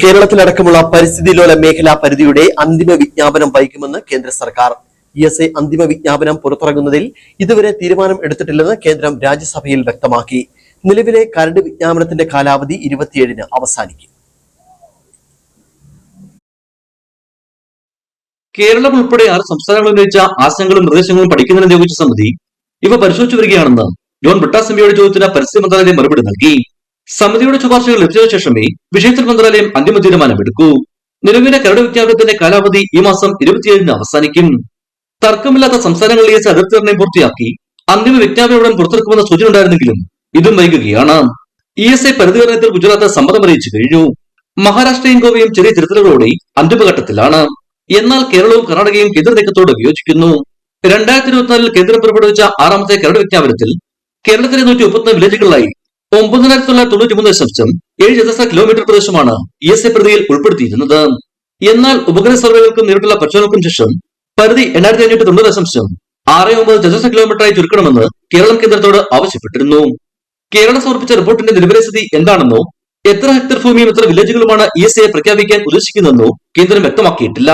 കേരളത്തിലടക്കമുള്ള പരിസ്ഥിതിലോല മേഖലാ പരിധിയുടെ അന്തിമ വിജ്ഞാപനം വൈകുമെന്ന് കേന്ദ്ര സർക്കാർ. ESA അന്തിമ വിജ്ഞാപനം പുറത്തിറങ്ങുന്നതിൽ ഇതുവരെ തീരുമാനം എടുത്തിട്ടില്ലെന്ന് കേന്ദ്രം രാജ്യസഭയിൽ വ്യക്തമാക്കി. നിലവിലെ കരട് വിജ്ഞാപനത്തിന്റെ കാലാവധി 27-ന് അവസാനിക്കും. കേരളം ഉൾപ്പെടെ 6 സംസ്ഥാനങ്ങൾ ഉന്നയിച്ച ആശങ്കകളും നിർദ്ദേശങ്ങളും പഠിക്കുന്നതിന് നിയോഗിച്ച സമിതി ഇവ പരിശോധിച്ചു വരികയാണെന്ന് ജോൺ ബ്രിട്ടാസ് ചോദ്യത്തിന് പരിസ്ഥിതി മന്ത്രാലയം മറുപടി നൽകി. സമിതിയുടെ ശുപാർശകൾ ലഭിച്ച ശേഷമേ വിഷയത്തിൽ മന്ത്രാലയം അന്തിമ തീരുമാനമെടുക്കൂ. നിലവിലെ കരട് വിജ്ഞാപനത്തിന്റെ കാലാവധി ഈ മാസം 27-ന് അവസാനിക്കും. തർക്കമില്ലാത്ത സംസ്ഥാനങ്ങളിലെ അതിർത്തി നിർണ്ണയം പൂർത്തിയാക്കി അന്തിമ വിജ്ഞാപനം പുറത്തിറക്കുമെന്ന സൂചന ഉണ്ടായിരുന്നെങ്കിലും ഇതും വൈകുകയാണ്. ESA പരിധി നിർണ്ണയത്തിൽ ഗുജറാത്ത് സമ്മതം അറിയിച്ചു കഴിഞ്ഞു. മഹാരാഷ്ട്രയും ഗോവയും ചെറിയ തിരുത്തലുകളോടെ അന്തിമഘട്ടത്തിലാണ്. എന്നാൽ കേരളവും കർണാടകയും കേന്ദ്ര നീക്കത്തോട് വിയോജിക്കുന്നു. 2024-ൽ കേന്ദ്രം പുറപ്പെടുവിച്ച 6ാമത്തെ കരട് വിജ്ഞാപനത്തിൽ കേരളത്തിലെ 131 വില്ലേജുകളിലായി 9,993.7 ചതുരശ്ര കിലോമീറ്റർ പ്രദേശമാണ് ESA പരിധിയിൽ ഉൾപ്പെടുത്തിയിരുന്നത്. എന്നാൽ ഉപഗ്രഹ സർവേകൾക്കും നേരിട്ടുള്ള പരിശോധനകൾക്കും ശേഷം പരിധി 8,590.69 ചതുരശ്ര കിലോമീറ്ററായി ചുരുക്കണമെന്ന് കേരളം കേന്ദ്രത്തോട് ആവശ്യപ്പെട്ടിരുന്നു. കേരളം സമർപ്പിച്ച റിപ്പോർട്ടിന്റെ നിലവിലെ സ്ഥിതി എന്താണെന്നോ എത്ര ഹെക്ടർ ഭൂമിയും എത്ര വില്ലേജുകളുമാണ് ESA പ്രഖ്യാപിക്കാൻ ഉദ്ദേശിക്കുന്നതെന്നോ കേന്ദ്രം വ്യക്തമാക്കിയിട്ടില്ല.